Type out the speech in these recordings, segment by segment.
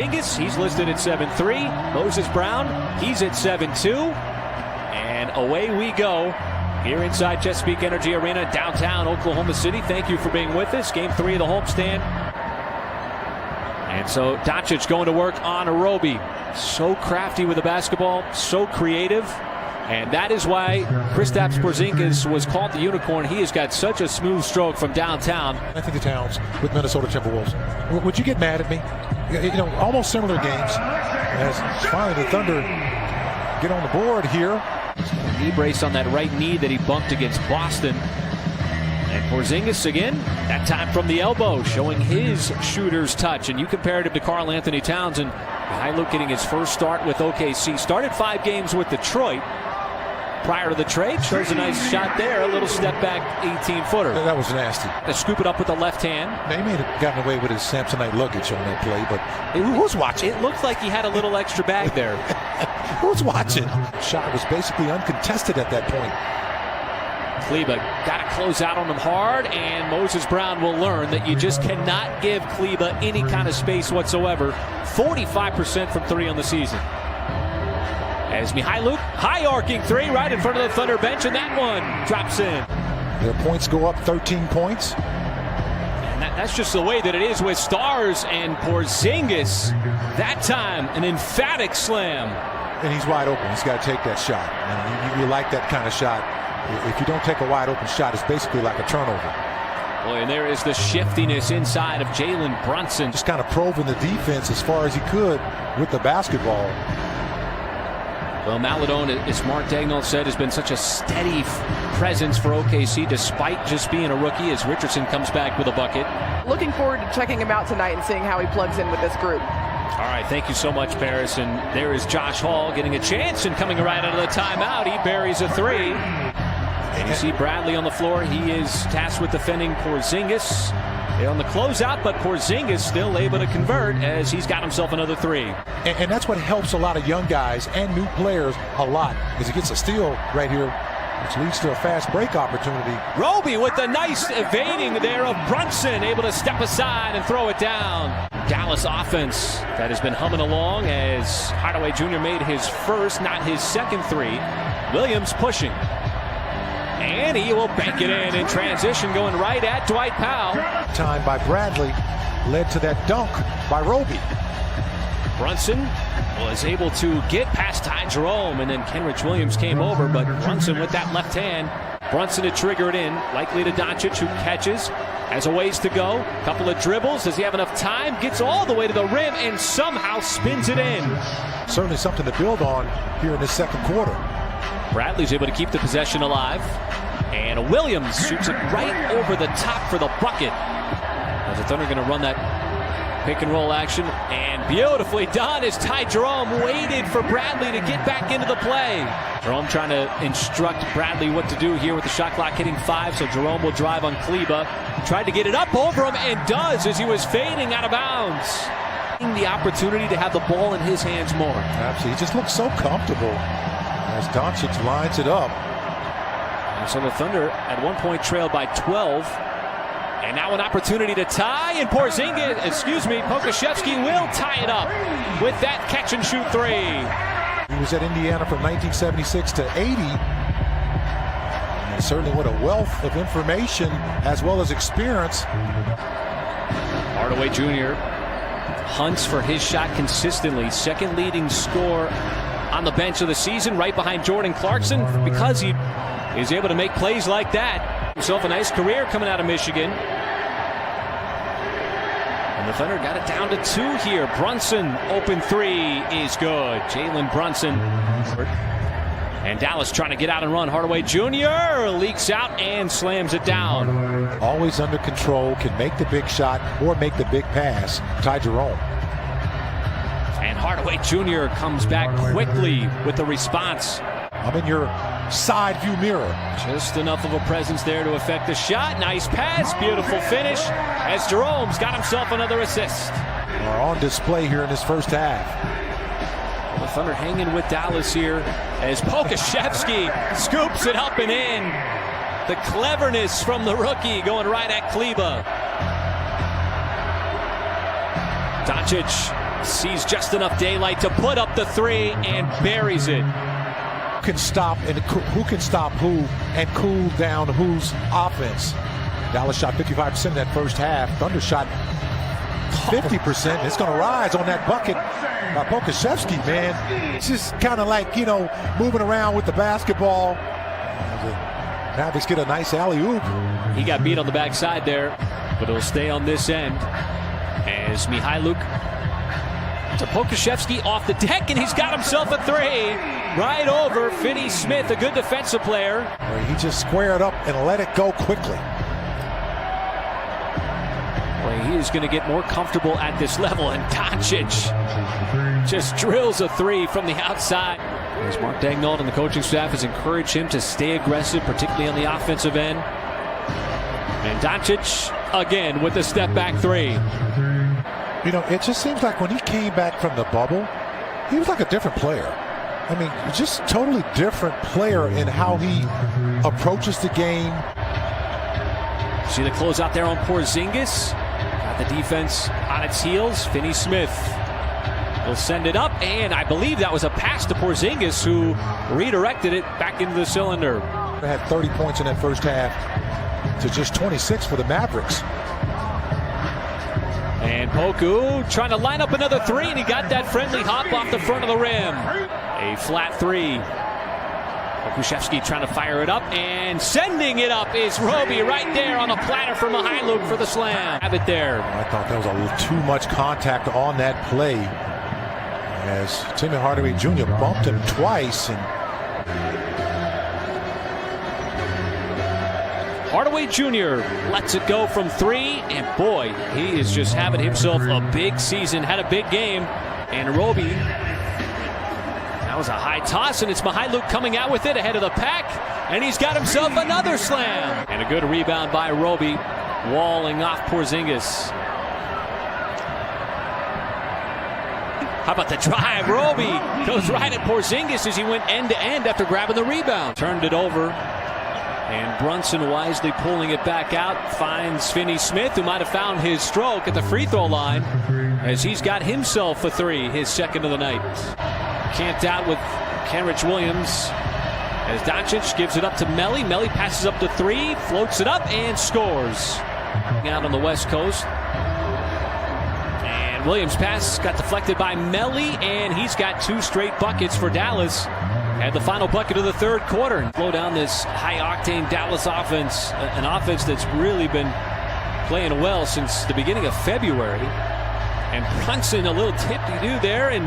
He's listed at 7'3". Moses Brown, he's at 7'2". And away we go here inside Chesapeake Energy Arena, downtown Oklahoma City. Thank you for being with us. Game 3 of the homestand. And so Doncic going to work on Roby. So crafty with the basketball, so creative. And that is why Kristaps Porzingis was called the unicorn. He has got such a smooth stroke from downtown. I think the Towns with Minnesota Timberwolves. Would you get mad at me? You know, almost similar games. As finally the Thunder get on the board here. Knee brace on that right knee that he bumped against Boston. And Porzingis again, that time from the elbow, showing his shooter's touch. And you compared him to Karl Anthony Towns, and Mykhailiuk getting his first start with OKC. Started 5 games with Detroit. Prior to the trade, shows a nice shot there, a little step back 18-footer. That was nasty. To scoop it up with the left hand. They may have gotten away with his Samsonite luggage on that play, but who's watching? It looked like he had a little extra bag there. Who's watching? Shot was basically uncontested at that point. Kleber got to close out on him hard, and Moses Brown will learn that you just cannot give Kleber any kind of space whatsoever. 45% from 3 on the season. As Mykhailiuk, high arcing 3 right in front of the Thunder bench, and that one drops in. Their points go up 13 points. And that's just the way that it is with stars. And Porzingis, that time, an emphatic slam. And he's wide open. He's got to take that shot. And you like that kind of shot. If you don't take a wide open shot, it's basically like a turnover. Boy, and there is the shiftiness inside of Jalen Brunson. Just kind of probing the defense as far as he could with the basketball. Well, Maladone, as Mark Dagnall said, has been such a steady presence for OKC despite just being a rookie as Richardson comes back with a bucket. Looking forward to checking him out tonight and seeing how he plugs in with this group. All right, thank you so much, Paris. And there is Josh Hall getting a chance and coming right out of the timeout. He buries a 3. And you see Bradley on the floor. He is tasked with defending Porzingis. They're on the closeout, but Porzingis still able to convert as he's got himself another 3. And that's what helps a lot of young guys and new players a lot, is he gets a steal right here, which leads to a fast break opportunity. Roby with the nice evading there of Brunson, able to step aside and throw it down. Dallas offense that has been humming along as Hardaway Jr. made his first, not his second 3. Williams pushing. And he will bank it in transition, going right at Dwight Powell. Time by Bradley led to that dunk by Roby. Brunson was able to get past Ty Jerome, and then Kenrich Williams came over, but Brunson with that left hand. Brunson to trigger it in, likely to Doncic, who catches, has a ways to go. Couple of dribbles, does he have enough time? Gets all the way to the rim and somehow spins it in. Certainly something to build on here in this second quarter. Bradley's able to keep the possession alive. And Williams shoots it right over the top for the bucket. As the Thunder going to run that pick and roll action. And beautifully done as Ty Jerome waited for Bradley to get back into the play. Jerome trying to instruct Bradley what to do here with the shot clock hitting 5. So Jerome will drive on Kleber. Tried to get it up over him and does as he was fading out of bounds. The opportunity to have the ball in his hands more. Absolutely. He just looks so comfortable as Doncic lines it up. And so the Thunder at one point trailed by 12. And now an opportunity to tie, and Pokusevski will tie it up with that catch and shoot 3. He was at Indiana from 1976 to 80. And certainly what a wealth of information as well as experience. Hardaway Jr. hunts for his shot consistently. Second leading scorer on the bench of the season, right behind Jordan Clarkson, because he is able to make plays like that. Himself a nice career coming out of Michigan. And the Thunder got it down to 2 here. Brunson, open 3 is good. Jalen Brunson. And Dallas trying to get out and run. Hardaway Jr. leaks out and slams it down. Always under control, can make the big shot or make the big pass. Ty Jerome. And Hardaway Jr. comes back quickly with the response. I'm in your side view mirror. Just enough of a presence there to affect the shot. Nice pass, beautiful finish as Jerome's got himself another assist. Are on display here in this first half. The Thunder hanging with Dallas here as Pokusevski scoops it up and in. The cleverness from the rookie going right at Kleber. Doncic sees just enough daylight to put up the three and buries it. Who can stop who and cool down whose offense? Dallas shot 55% in that first half. Thunder shot 50%. It's going to rise on that bucket by Pokusevski, man. It's just kind of like, moving around with the basketball. Mavericks get a nice alley-oop. He got beat on the backside there, but it'll stay on this end as Mihailuk to Pokusevski off the deck, and he's got himself a three right over Finney Smith, a good defensive player. He just squared up and let it go quickly. Well, he is going to get more comfortable at this level, and Doncic just drills a three from the outside. As Mark Daigneault and the coaching staff has encouraged him to stay aggressive, particularly on the offensive end. And Doncic again with the step back three. It just seems like when he came back from the bubble, he was like a different player. I mean, just totally different player in how he approaches the game. See the close out there on Porzingis. Got the defense on its heels. Finney Smith will send it up, and I believe that was a pass to Porzingis, who redirected it back into the cylinder. They had 30 points in that first half to just 26 for the Mavericks. And Poku trying to line up another three, and he got that friendly hop off the front of the rim. A flat three. Pokusevski trying to fire it up, and sending it up is Roby right there on a platter for Mihailuk for the slam. Have it there. I thought that was a little too much contact on that play, as Timmy Hardaway Jr. bumped him twice. And Hardaway Jr. lets it go from three, and boy, he is just having himself a big season, had a big game. And Roby, that was a high toss, and it's Mihailuk coming out with it ahead of the pack, and he's got himself another slam. And a good rebound by Roby, walling off Porzingis. How about the drive? Roby goes right at Porzingis as he went end to end after grabbing the rebound. Turned it over. And Brunson wisely pulling it back out, finds Finney Smith, who might have found his stroke at the free throw line, as he's got himself a three, his second of the night. Camped out with Kenrich Williams, as Doncic gives it up to Melli. Melli passes up the three, floats it up, and scores. Out on the West Coast. And Williams' pass got deflected by Melli, and he's got two straight buckets for Dallas. And the final bucket of the third quarter. Slow down this high-octane Dallas offense, an offense that's really been playing well since the beginning of February. And Brunson, a little tip-de-doo there, and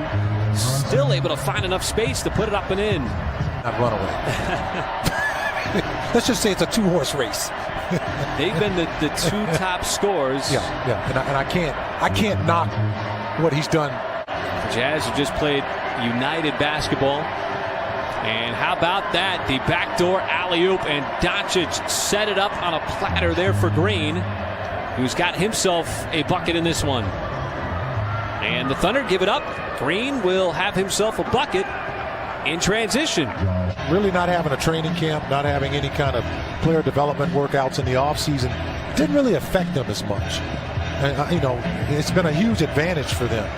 still able to find enough space to put it up and in. Not run away. Let's just say it's a two-horse race. They've been the two top scorers. Yeah, and I can't knock what he's done. The Jazz have just played united basketball. And how about that? The backdoor alley-oop, and Doncic set it up on a platter there for Green, who's got himself a bucket in this one. And the Thunder give it up. Green will have himself a bucket in transition. Really not having a training camp, not having any kind of player development workouts in the offseason didn't really affect them as much. And, it's been a huge advantage for them.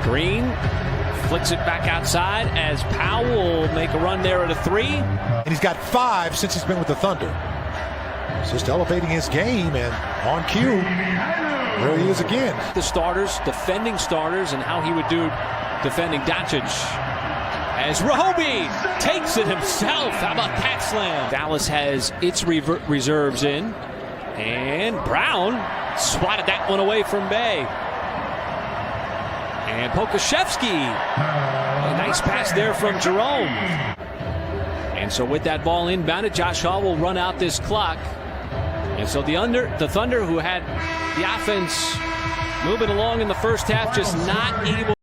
Green flicks it back outside as Powell will make a run there at a three. And he's got 5 since he's been with the Thunder. He's just elevating his game, and on cue, there he is again. The starters, defending starters, and how he would do defending Doncic. As Roby takes it himself. How about that slam? Dallas has its reserves in. And Brown swatted that one away from Bay. And Pokusevski, a nice pass there from Jerome. And so with that ball inbounded, Josh Hall will run out this clock. And so the Thunder, who had the offense moving along in the first half, just not able